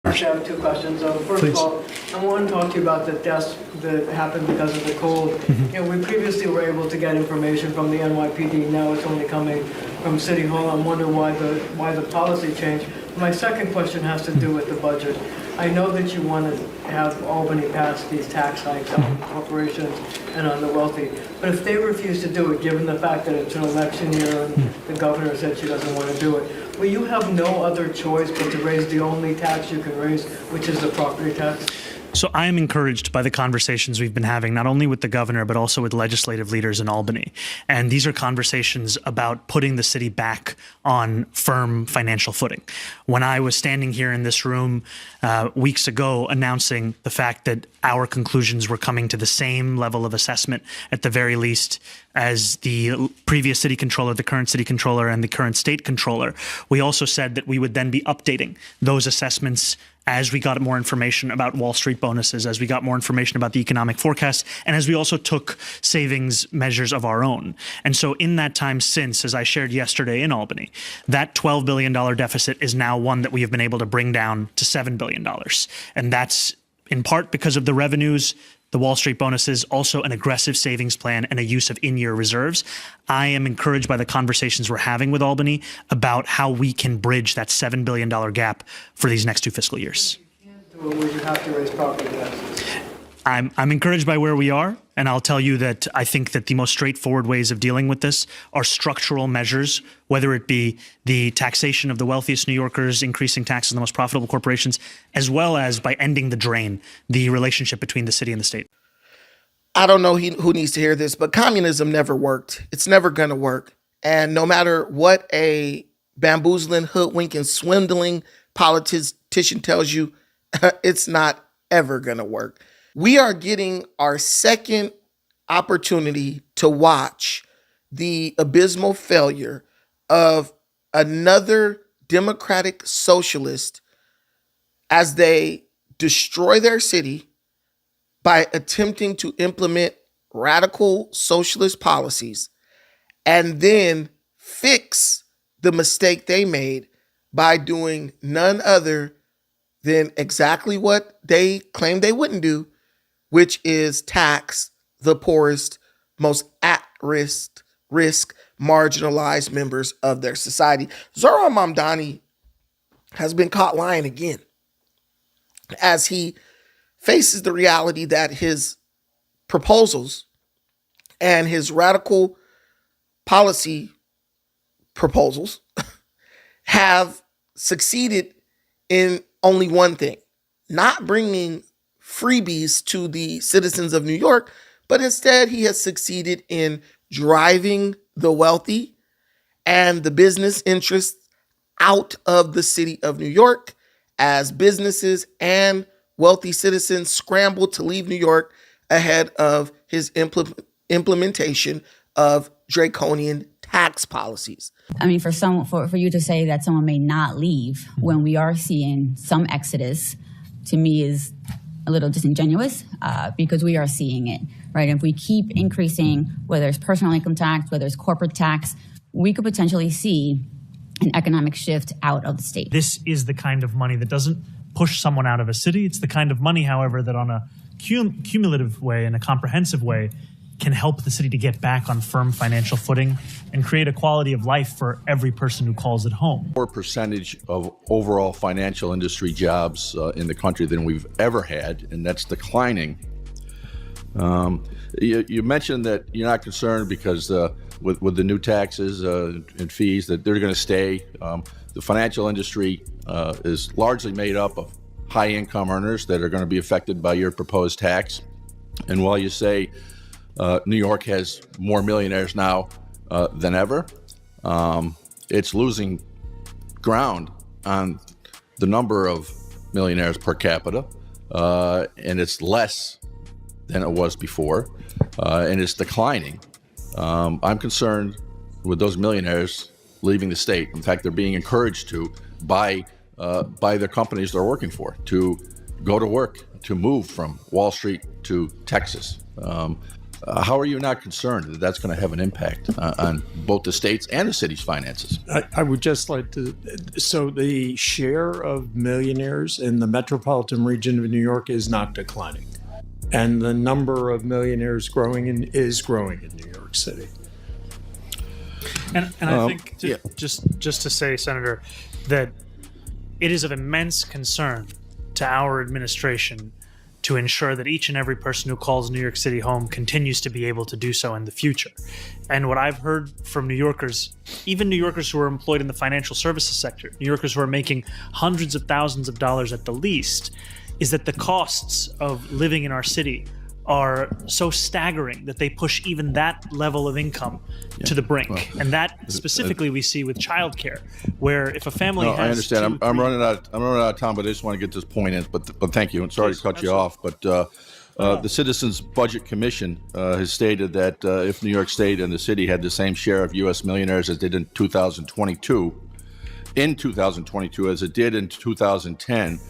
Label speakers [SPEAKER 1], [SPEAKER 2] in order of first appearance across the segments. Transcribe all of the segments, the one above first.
[SPEAKER 1] I have two questions. First
[SPEAKER 2] Please.
[SPEAKER 1] of all, I want to talk to you about the deaths that happened because of the cold. You know, we previously were able to get information from the NYPD. Now it's only coming from City Hall. I'm wondering why the policy change. My second question has to do with the budget. I know that you want to have Albany pass these tax hikes on corporations and on the wealthy, but if they refuse to do it, given the fact that it's an election year and the governor said she doesn't want to do it, will you have no other choice but to raise the only tax you can raise, which is the property tax?
[SPEAKER 2] So I am encouraged by the conversations we've been having, not only with the governor, but also with legislative leaders in Albany. And these are conversations about putting the city back on firm financial footing. When I was standing here in this room weeks ago announcing the fact that our conclusions were coming to the same level of assessment, at the very least, as the previous city controller, the current city controller, and the current state controller, we also said that we would then be updating those assessments as we got more information about Wall Street bonuses, as we got more information about the economic forecast, and as we also took savings measures of our own. And so in that time since, as I shared yesterday in Albany, that $12 billion deficit is now one that we have been able to bring down to $7 billion. And that's in part because of the revenues, the Wall Street bonuses, also an aggressive savings plan and a use of in-year reserves. I am encouraged by the conversations we're having with Albany about how we can bridge that $7 billion gap for these next two fiscal years.
[SPEAKER 1] Or would you have to raise property taxes?
[SPEAKER 2] I'm encouraged by where we are, and I'll tell you that I think that the most straightforward ways of dealing with this are structural measures, whether it be the taxation of the wealthiest New Yorkers, increasing taxes on the most profitable corporations, as well as by ending the drain, the relationship between the city and the state.
[SPEAKER 3] I don't know who needs to hear this, but communism never worked. It's never going to work. And no matter what a bamboozling, hoodwinking, swindling politician tells you, it's not ever going to work. We are getting our second opportunity to watch the abysmal failure of another democratic socialist as they destroy their city by attempting to implement radical socialist policies and then fix the mistake they made by doing none other than exactly what they claimed they wouldn't do, which is tax the poorest, most at-risk, marginalized members of their society. Zohran Mamdani has been caught lying again as he faces the reality that his proposals and his radical policy proposals have succeeded in only one thing, not bringing freebies to the citizens of New York, but instead he has succeeded in driving the wealthy and the business interests out of the city of New York as businesses and wealthy citizens scramble to leave New York ahead of his implementation of draconian tax policies.
[SPEAKER 4] I mean, for you to say that someone may not leave when we are seeing some exodus, to me is a little disingenuous because we are seeing it, right? If we keep increasing, whether it's personal income tax, whether it's corporate tax, we could potentially see an economic shift out of the state.
[SPEAKER 2] This is the kind of money that doesn't push someone out of a city. It's the kind of money, however, that on a cumulative way and a comprehensive way can help the city to get back on firm financial footing and create a quality of life for every person who calls it home.
[SPEAKER 5] More percentage of overall financial industry jobs in the country than we've ever had, and that's declining. You mentioned that you're not concerned because with the new taxes and fees that they're going to stay. The financial industry is largely made up of high income earners that are going to be affected by your proposed tax. And while you say New York has more millionaires now than ever, it's losing ground on the number of millionaires per capita, and it's less than it was before, and it's declining. I'm concerned with those millionaires leaving the state. In fact, they're being encouraged to by the companies they're working for to go to work, to move from Wall Street to Texas. How are you not concerned that that's going to have an impact on both the state's and the city's finances?
[SPEAKER 6] I would just like to, so the share of millionaires in the metropolitan region of New York is not declining. And the number of millionaires is growing in New York City.
[SPEAKER 2] And I think just to say, Senator, that it is of immense concern to our administration to ensure that each and every person who calls New York City home continues to be able to do so in the future. And what I've heard from New Yorkers, even New Yorkers who are employed in the financial services sector, New Yorkers who are making hundreds of thousands of dollars at the least, is that the costs of living in our city are so staggering that they push even that level of income to the brink. And that specifically we see with childcare, where if a family has
[SPEAKER 5] I understand. I'm running out of time, but I just want to get this point in. But thank you. And sorry to cut you off. But the Citizens Budget Commission has stated that if New York State and the city had the same share of U.S. millionaires as it did in 2022 as it did in 2010,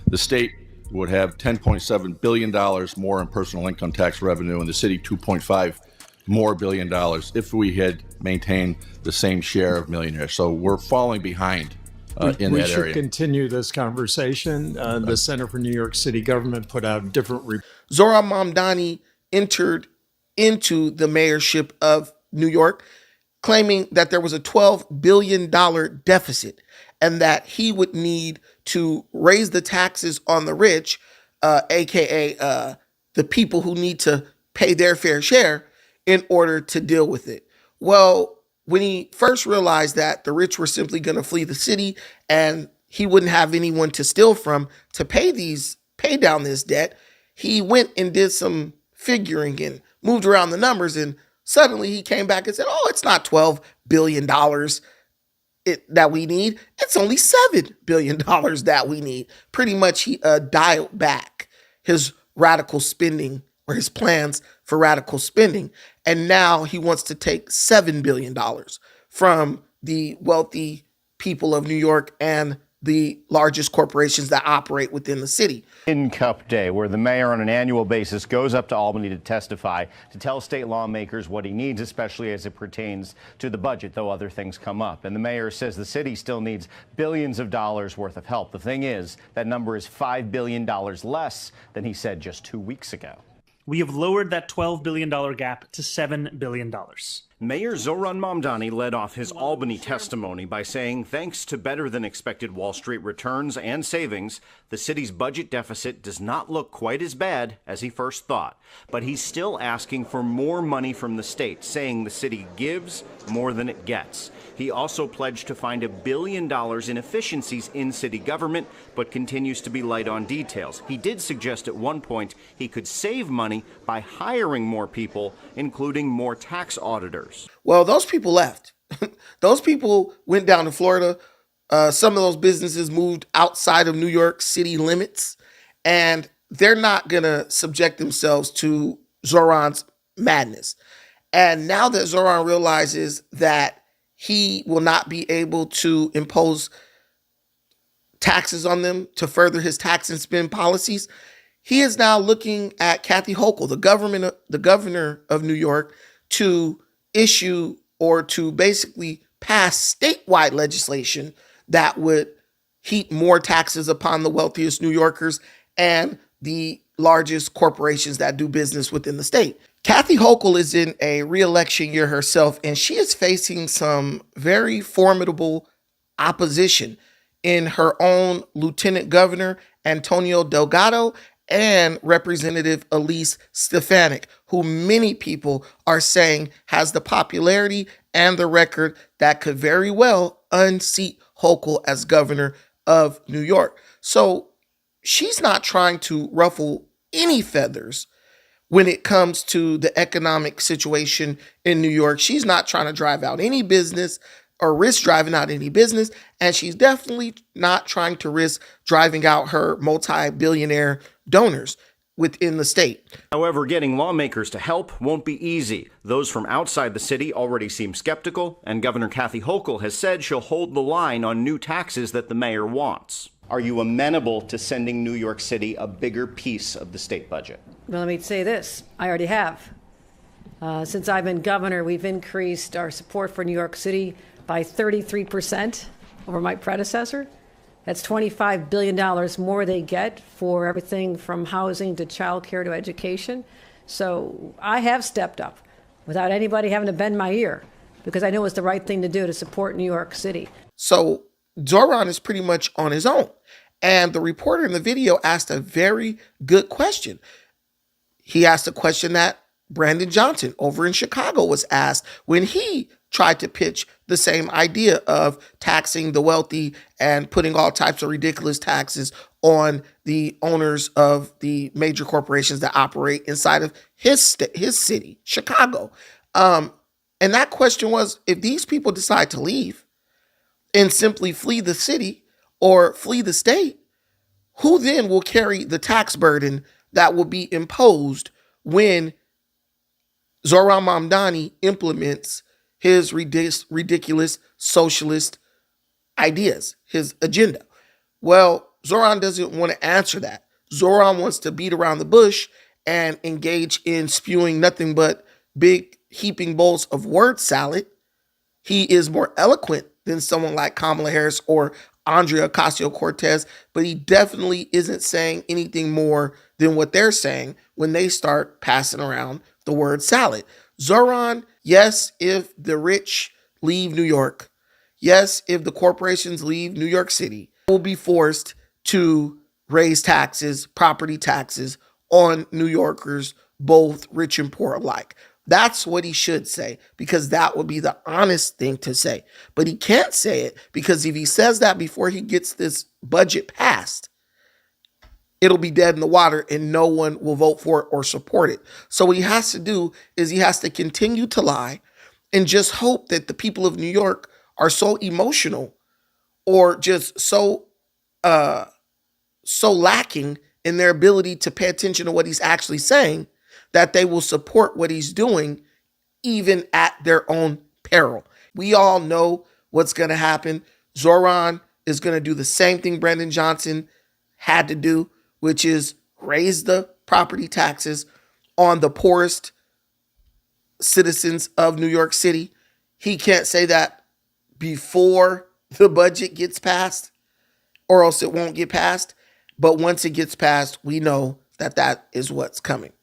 [SPEAKER 5] the state would have $10.7 billion more in personal income tax revenue, and the city $2.5 more billion if we had maintained the same share of millionaires. So we're falling behind in that area.
[SPEAKER 6] We should continue this conversation. The Center for New York City Government put out different reports.
[SPEAKER 3] Zohran Mamdani entered into the mayorship of New York, claiming that there was a $12 billion deficit and that he would need to raise the taxes on the rich, aka the people who need to pay their fair share in order to deal with it. Well, when he first realized that the rich were simply going to flee the city and he wouldn't have anyone to steal from to pay down this debt, he went and did some figuring and moved around the numbers, and suddenly he came back and said, oh, it's not $12 billion that we need. It's only $7 billion that we need. Pretty much he dialed back his radical spending, or his plans for radical spending. And now he wants to take $7 billion from the wealthy people of New York and the largest corporations that operate within the city.
[SPEAKER 7] In Cup Day, where the mayor on an annual basis goes up to Albany to testify, to tell state lawmakers what he needs, especially as it pertains to the budget, though other things come up. And the mayor says the city still needs billions of dollars worth of help. The thing is, that number is $5 billion less than he said just 2 weeks ago.
[SPEAKER 2] We have lowered that $12 billion gap to $7 billion.
[SPEAKER 7] Mayor Zohran Mamdani led off his Albany testimony by saying thanks to better than expected Wall Street returns and savings, the city's budget deficit does not look quite as bad as he first thought. But he's still asking for more money from the state, saying the city gives more than it gets. He also pledged to find $1 billion in efficiencies in city government, but continues to be light on details. He did suggest at one point he could save money by hiring more people, including more tax auditors.
[SPEAKER 3] Well, those people left. Those people went down to Florida. Some of those businesses moved outside of New York City limits, and they're not going to subject themselves to Zohran's madness. And now that Zohran realizes that he will not be able to impose taxes on them to further his tax and spend policies, he is now looking at Kathy Hochul, the governor of New York, to issue or to basically pass statewide legislation that would heap more taxes upon the wealthiest New Yorkers and the largest corporations that do business within the state. Kathy Hochul is in a re-election year herself, and she is facing some very formidable opposition in her own Lieutenant Governor Antonio Delgado and Representative Elise Stefanik, who many people are saying has the popularity and the record that could very well unseat Hochul as governor of New York. So she's not trying to ruffle any feathers when it comes to the economic situation in New York. She's not trying to drive out any business or risk driving out any business. And she's definitely not trying to risk driving out her multi-billionaire donors within the state.
[SPEAKER 7] However, getting lawmakers to help won't be easy. Those from outside the city already seem skeptical, and Governor Kathy Hochul has said she'll hold the line on new taxes that the mayor wants. Are you amenable to sending New York City a bigger piece of the state budget?
[SPEAKER 8] Well, let me say this. I already have. Since I've been governor, we've increased our support for New York City by 33% over my predecessor. That's $25 billion more they get for everything from housing to childcare to education. So I have stepped up without anybody having to bend my ear because I know it's the right thing to do to support New York City.
[SPEAKER 3] So Zohran is pretty much on his own. And the reporter in the video asked a very good question. He asked a question that Brandon Johnson over in Chicago was asked when he tried to pitch the same idea of taxing the wealthy and putting all types of ridiculous taxes on the owners of the major corporations that operate inside of his city, Chicago. And that question was, if these people decide to leave and simply flee the city or flee the state, who then will carry the tax burden that will be imposed when Zohran Mamdani implements his ridiculous socialist ideas, his agenda? Well, Zohran doesn't want to answer that. Zohran wants to beat around the bush and engage in spewing nothing but big heaping bowls of word salad. He is more eloquent than someone like Kamala Harris or Andrea Ocasio-Cortez, but he definitely isn't saying anything more than what they're saying when they start passing around the word salad. Zohran, yes, if the rich leave New York, yes, if the corporations leave New York City, will be forced to raise taxes, property taxes on New Yorkers, both rich and poor alike. That's what he should say, because that would be the honest thing to say. But he can't say it because if he says that before he gets this budget passed, it'll be dead in the water and no one will vote for it or support it. So what he has to do is he has to continue to lie and just hope that the people of New York are so emotional or just so lacking in their ability to pay attention to what he's actually saying that they will support what he's doing even at their own peril. We all know what's going to happen. Zohran is going to do the same thing Brandon Johnson had to do, which is raise the property taxes on the poorest citizens of New York City. He can't say that before the budget gets passed, or else it won't get passed. But once it gets passed, we know that that is what's coming.